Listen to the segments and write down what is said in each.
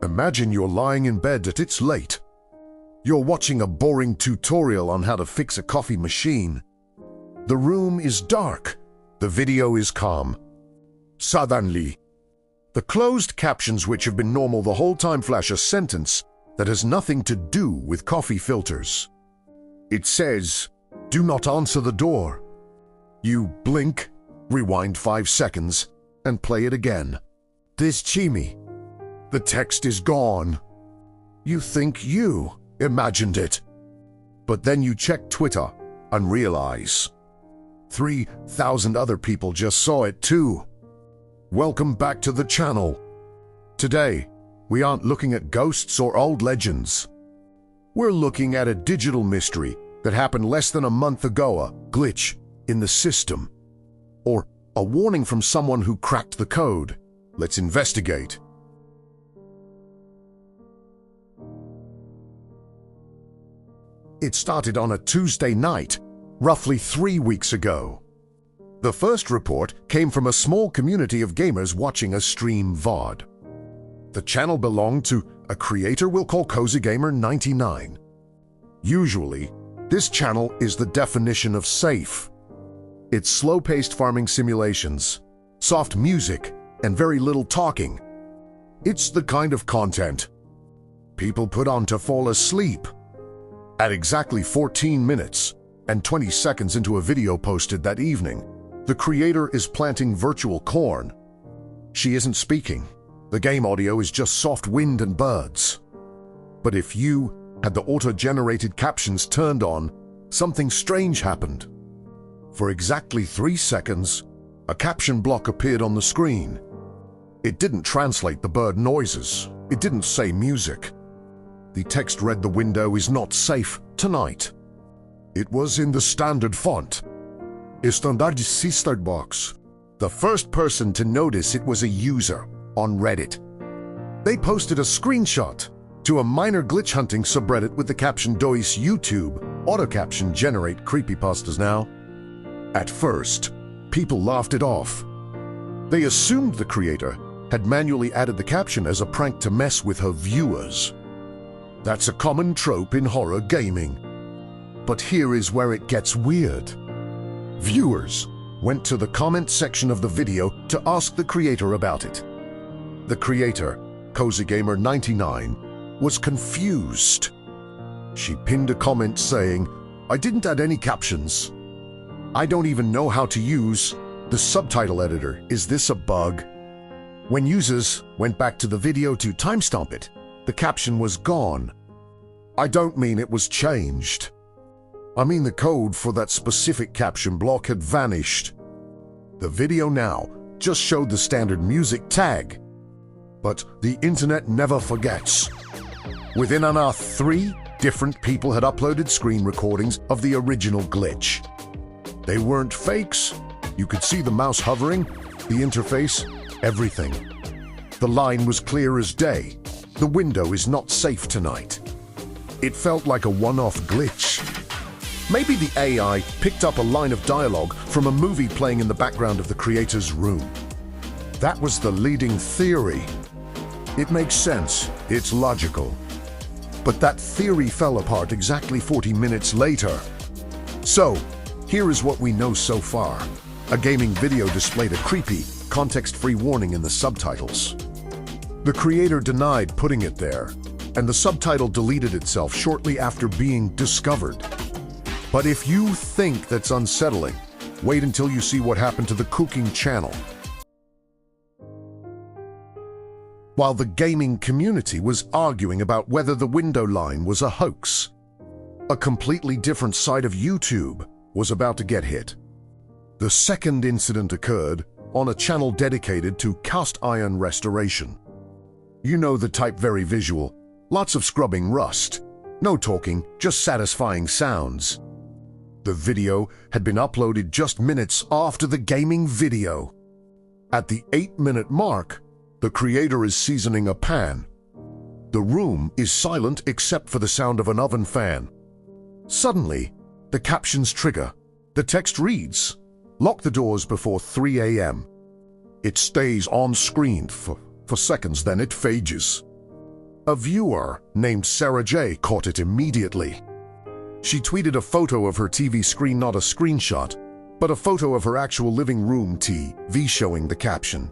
Imagine you're lying in bed and it's late. You're watching a boring tutorial on how to fix a coffee machine. The room is dark. The video is calm. Suddenly, the closed captions, which have been normal the whole time, flash a sentence that has nothing to do with coffee filters. It says, "Do not answer the door." You blink, rewind 5 seconds, and play it again. This chimmy. The text is gone. You think you imagined it. But then you check Twitter and realize 3,000 other people just saw it too. Welcome back to the channel. Today, we aren't looking at ghosts or old legends. We're looking at a digital mystery that happened less than a month ago, a glitch in the system. Or a warning from someone who cracked the code. Let's investigate. It started on a Tuesday night, roughly 3 weeks ago. The first report came from a small community of gamers watching a stream VOD. The channel belonged to a creator we'll call CozyGamer99. Usually, this channel is the definition of safe. It's slow-paced farming simulations, soft music, and very little talking. It's the kind of content people put on to fall asleep. At exactly 14 minutes and 20 seconds into a video posted that evening, the creator is planting virtual corn. She isn't speaking. The game audio is just soft wind and birds. But if you had the auto-generated captions turned on, something strange happened. For exactly 3 seconds, a caption block appeared on the screen. It didn't translate the bird noises. It didn't say music. The text read, "The window is not safe tonight." It was in the standard font. Standard sister box. The first person to notice it was a user on Reddit. They posted a screenshot to a minor glitch hunting subreddit with the caption, "Dois YouTube auto-caption generate creepypastas now." At first, people laughed it off. They assumed the creator had manually added the caption as a prank to mess with her viewers. That's a common trope in horror gaming. But here is where it gets weird. Viewers went to the comment section of the video to ask the creator about it. The creator, CozyGamer99, was confused. She pinned a comment saying, "I didn't add any captions. I don't even know how to use the subtitle editor. Is this a bug?" When users went back to the video to timestamp it, the caption was gone. I don't mean it was changed. I mean the code for that specific caption block had vanished. The video now just showed the standard music tag. But the internet never forgets. Within an hour, 3 different people had uploaded screen recordings of the original glitch. They weren't fakes. You could see the mouse hovering, the interface, everything. The line was clear as day. The window is not safe tonight. It felt like a one-off glitch. Maybe the AI picked up a line of dialogue from a movie playing in the background of the creator's room. That was the leading theory. It makes sense. It's logical. But that theory fell apart exactly 40 minutes later. So, here is what we know so far. A gaming video displayed a creepy, context-free warning in the subtitles. The creator denied putting it there, and the subtitle deleted itself shortly after being discovered. But if you think that's unsettling, wait until you see what happened to the cooking channel. While the gaming community was arguing about whether the window line was a hoax, a completely different side of YouTube was about to get hit. The second incident occurred on a channel dedicated to cast iron restoration. You know the type, very visual, lots of scrubbing rust, no talking, just satisfying sounds. The video had been uploaded just minutes after the gaming video. At the 8-minute mark, the creator is seasoning a pan. The room is silent except for the sound of an oven fan. Suddenly, the captions trigger. The text reads, "Lock the doors before 3 a.m. It stays on screen for seconds, then it fades. A viewer named Sarah J caught it immediately. She tweeted a photo of her TV screen, not a screenshot, but a photo of her actual living room TV showing the caption.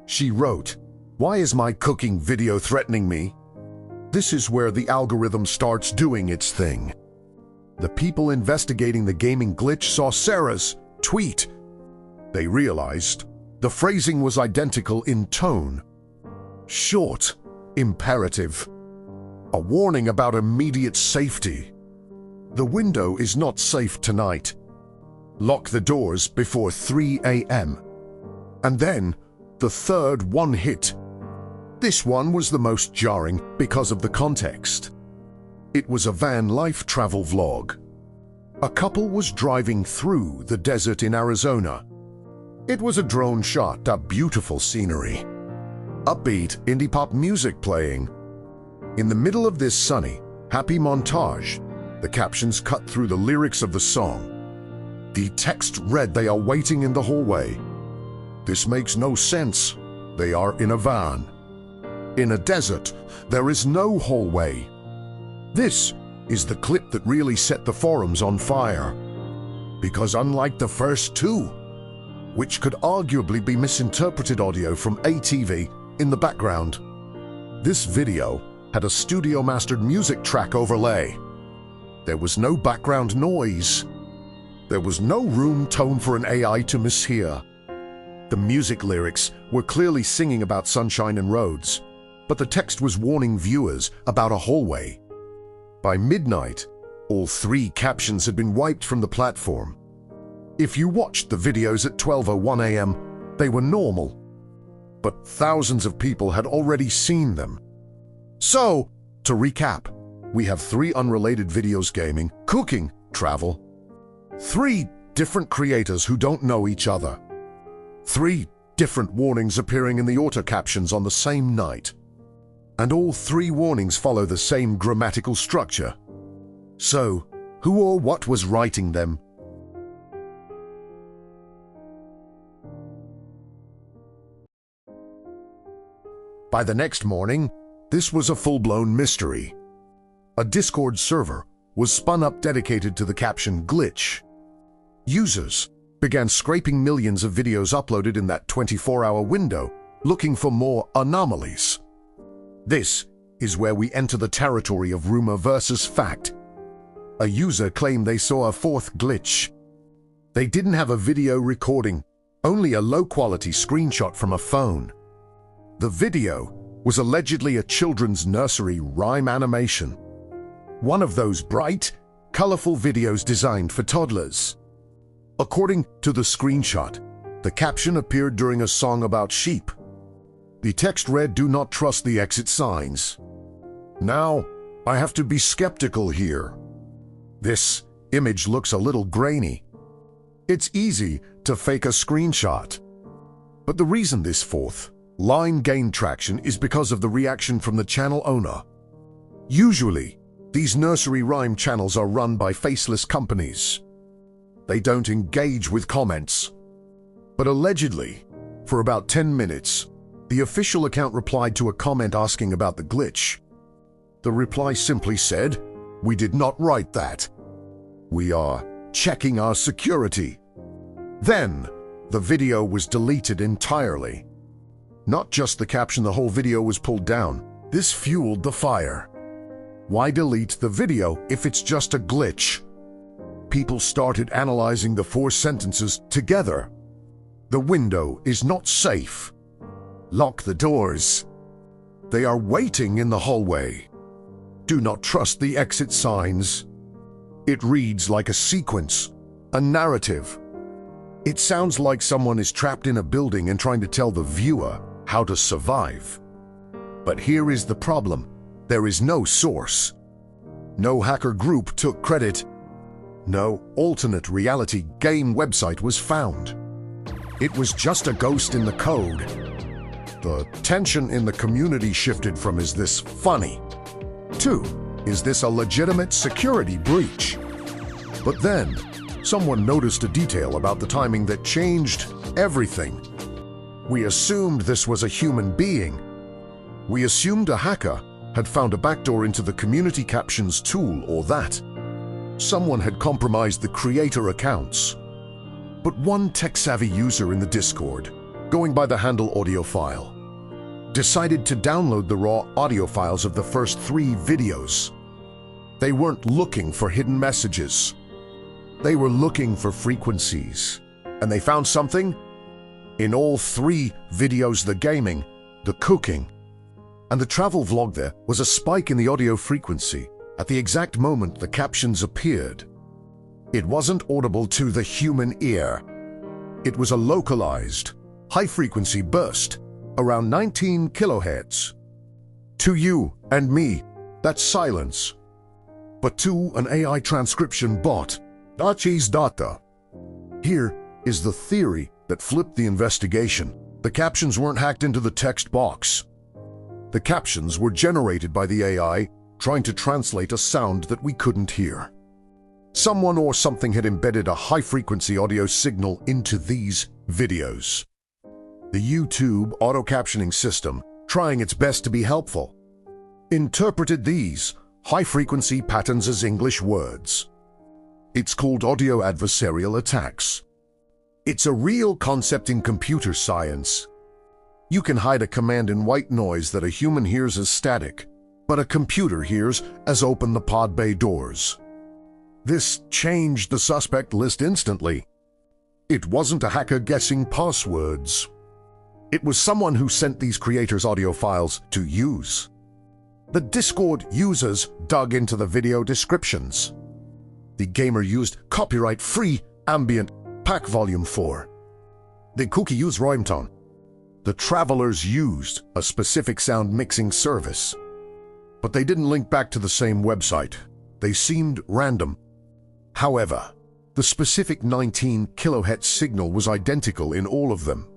She wrote, "Why is my cooking video threatening me?" This is where the algorithm starts doing its thing. The people investigating the gaming glitch saw Sarah's tweet. They realized the phrasing was identical in tone. Short, imperative. A warning about immediate safety. The window is not safe tonight. Lock the doors before 3 a.m. And then, the third one hit. This one was the most jarring because of the context. It was a van life travel vlog. A couple was driving through the desert in Arizona. It was a drone shot of beautiful scenery. Upbeat indie pop music playing. In the middle of this sunny, happy montage, the captions cut through the lyrics of the song. The text read, "They are waiting in the hallway." This makes no sense. They are in a van. In a desert, there is no hallway. This is the clip that really set the forums on fire. Because unlike the first two, which could arguably be misinterpreted audio from ATV in the background, this video had a studio-mastered music track overlay. There was no background noise. There was no room tone for an AI to mishear. The music lyrics were clearly singing about sunshine and roads, but the text was warning viewers about a hallway. By midnight, all 3 captions had been wiped from the platform. If you watched the videos at 12:01 a.m., they were normal, but thousands of people had already seen them. So, to recap, we have 3 unrelated videos: gaming, cooking, travel. 3 different creators who don't know each other. 3 different warnings appearing in the auto captions on the same night. And all 3 warnings follow the same grammatical structure. So, who or what was writing them? By the next morning, this was a full-blown mystery. A Discord server was spun up dedicated to the caption glitch. Users began scraping millions of videos uploaded in that 24-hour window, looking for more anomalies. This is where we enter the territory of rumor versus fact. A user claimed they saw a 4th glitch. They didn't have a video recording, only a low-quality screenshot from a phone. The video was allegedly a children's nursery rhyme animation. One of those bright, colorful videos designed for toddlers. According to the screenshot, the caption appeared during a song about sheep. The text read, "Do not trust the exit signs." Now, I have to be skeptical here. This image looks a little grainy. It's easy to fake a screenshot. But the reason this 4th line gained traction is because of the reaction from the channel owner. Usually, these nursery rhyme channels are run by faceless companies. They don't engage with comments. But allegedly, for about 10 minutes, the official account replied to a comment asking about the glitch. The reply simply said, "We did not write that. We are checking our security." Then, the video was deleted entirely. Not just the caption, the whole video was pulled down. This fueled the fire. Why delete the video if it's just a glitch? People started analyzing the 4 sentences together. The window is not safe. Lock the doors. They are waiting in the hallway. Do not trust the exit signs. It reads like a sequence, a narrative. It sounds like someone is trapped in a building and trying to tell the viewer how to survive. But here is the problem. There is no source. No hacker group took credit. No alternate reality game website was found. It was just a ghost in the code. The tension in the community shifted from, is this funny, to, is this a legitimate security breach? But then, someone noticed a detail about the timing that changed everything. We assumed this was a human being. We assumed a hacker had found a backdoor into the community captions tool, or that someone had compromised the creator accounts. But one tech-savvy user in the Discord, going by the handle audiophile, decided to download the raw audio files of the first 3 videos. They weren't looking for hidden messages. They were looking for frequencies. And they found something? In all 3 videos, the gaming, the cooking, and the travel vlog, there was a spike in the audio frequency at the exact moment the captions appeared. It wasn't audible to the human ear. It was a localized, high-frequency burst, around 19 kilohertz. To you and me, that's silence. But to an AI transcription bot, that is data. Here is the theory that flipped the investigation. The captions weren't hacked into the text box. The captions were generated by the AI trying to translate a sound that we couldn't hear. Someone or something had embedded a high-frequency audio signal into these videos. The YouTube auto-captioning system, trying its best to be helpful, interpreted these high-frequency patterns as English words. It's called audio adversarial attacks. It's a real concept in computer science. You can hide a command in white noise that a human hears as static, but a computer hears as open the pod bay doors. This changed the suspect list instantly. It wasn't a hacker guessing passwords. It was someone who sent these creators audio files to use. The Discord users dug into the video descriptions. The gamer used copyright-free ambient pack volume 4. The cookie used rhymetone. The travelers used a specific sound mixing service. But they didn't link back to the same website. They seemed random. However, the specific 19 kilohertz signal was identical in all of them.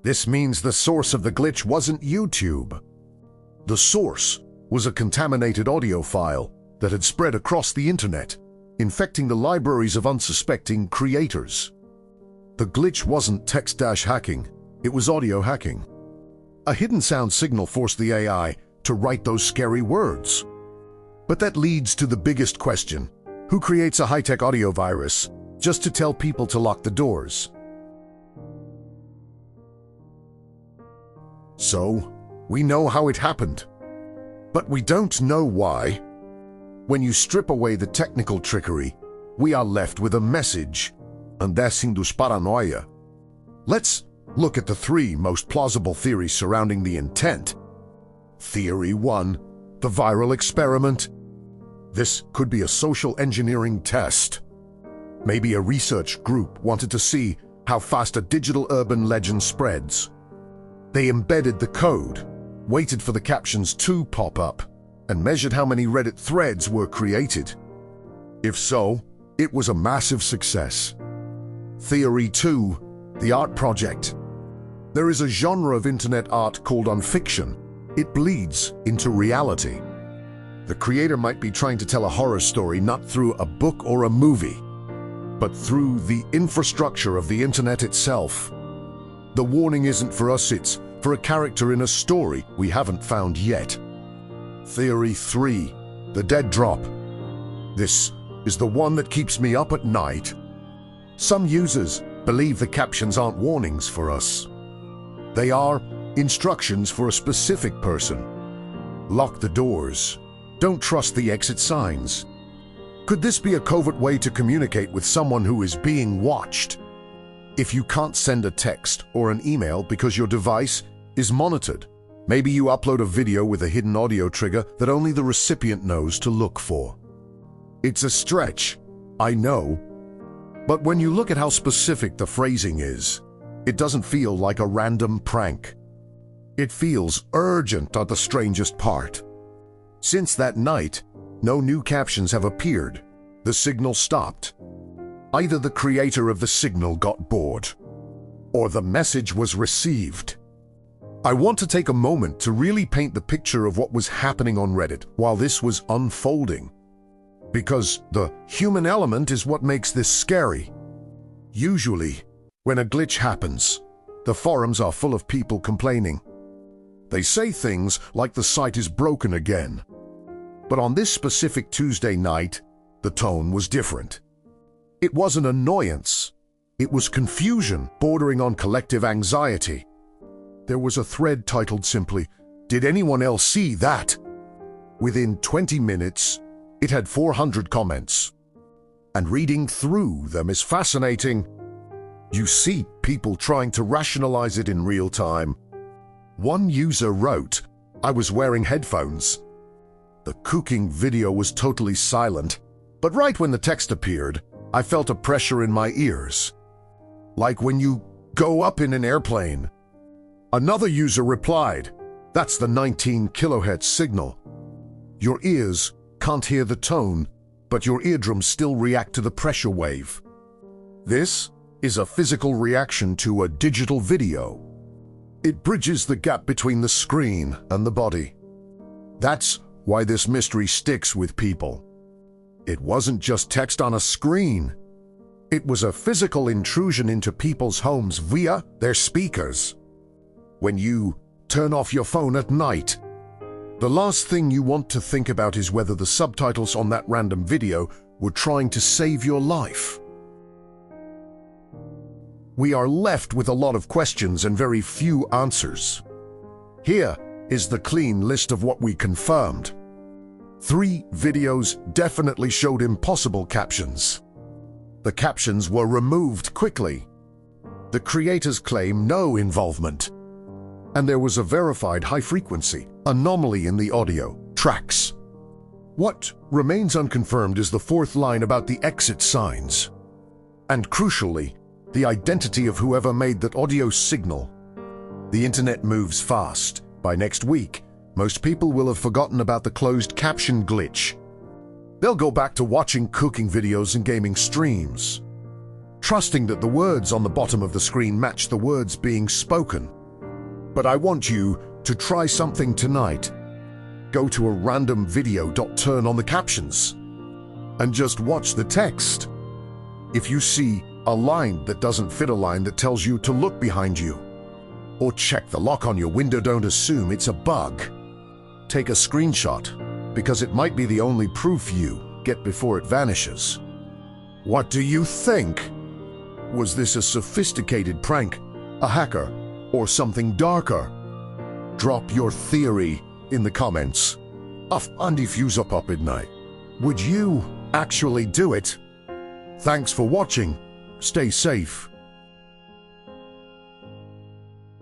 This means the source of the glitch wasn't YouTube. The source was a contaminated audio file that had spread across the internet, infecting the libraries of unsuspecting creators. The glitch wasn't text-hacking, it was audio hacking. A hidden sound signal forced the AI to write those scary words. But that leads to the biggest question: who creates a high-tech audio virus just to tell people to lock the doors? So, we know how it happened. But we don't know why. When you strip away the technical trickery, we are left with a message, and that's indus paranoia. Let's look at the 3 most plausible theories surrounding the intent. Theory 1, the viral experiment. This could be a social engineering test. Maybe a research group wanted to see how fast a digital urban legend spreads. They embedded the code, waited for the captions to pop up, and measured how many Reddit threads were created. If so, it was a massive success. Theory 2, the art project. There is a genre of internet art called unfiction. It bleeds into reality. The creator might be trying to tell a horror story not through a book or a movie, but through the infrastructure of the internet itself. The warning isn't for us, it's for a character in a story we haven't found yet. Theory 3, the dead drop. This is the one that keeps me up at night. Some users believe the captions aren't warnings for us. They are instructions for a specific person. Lock the doors. Don't trust the exit signs. Could this be a covert way to communicate with someone who is being watched? If you can't send a text or an email because your device is monitored, maybe you upload a video with a hidden audio trigger that only the recipient knows to look for. It's a stretch, I know, but when you look at how specific the phrasing is, it doesn't feel like a random prank. It feels urgent at the strangest part. Since that night, no new captions have appeared. The signal stopped. Either the creator of the signal got bored, or the message was received. I want to take a moment to really paint the picture of what was happening on Reddit while this was unfolding. Because the human element is what makes this scary. Usually, when a glitch happens, the forums are full of people complaining. They say things like the site is broken again. But on this specific Tuesday night, the tone was different. It wasn't annoyance. It was confusion bordering on collective anxiety. There was a thread titled simply, "Did anyone else see that?" Within 20 minutes, it had 400 comments. And reading through them is fascinating. You see people trying to rationalize it in real time. One user wrote, "I was wearing headphones. The cooking video was totally silent, but right when the text appeared, I felt a pressure in my ears. Like when you go up in an airplane." Another user replied, "That's the 19 kilohertz signal. Your ears can't hear the tone, but your eardrums still react to the pressure wave. This is a physical reaction to a digital video. It bridges the gap between the screen and the body. That's why this mystery sticks with people. It wasn't just text on a screen. It was a physical intrusion into people's homes via their speakers. When you turn off your phone at night, the last thing you want to think about is whether the subtitles on that random video were trying to save your life." We are left with a lot of questions and very few answers. Here is the clean list of what we confirmed. 3 videos definitely showed impossible captions. The captions were removed quickly. The creators claim no involvement. And there was a verified high-frequency anomaly in the audio tracks. What remains unconfirmed is the 4th line about the exit signs. And crucially, the identity of whoever made that audio signal. The internet moves fast. By next week, most people will have forgotten about the closed caption glitch. They'll go back to watching cooking videos and gaming streams, trusting that the words on the bottom of the screen match the words being spoken. But I want you to try something tonight. Go to a random video. Turn on the captions and just watch the text. If you see a line that doesn't fit a line that tells you to look behind you, or check the lock on your window, don't assume it's a bug. Take a screenshot, because it might be the only proof you get before it vanishes. What do you think? Was this a sophisticated prank, a hacker, or something darker? Drop your theory in the comments. And if you's up at night, would you actually do it? Thanks for watching. Stay safe.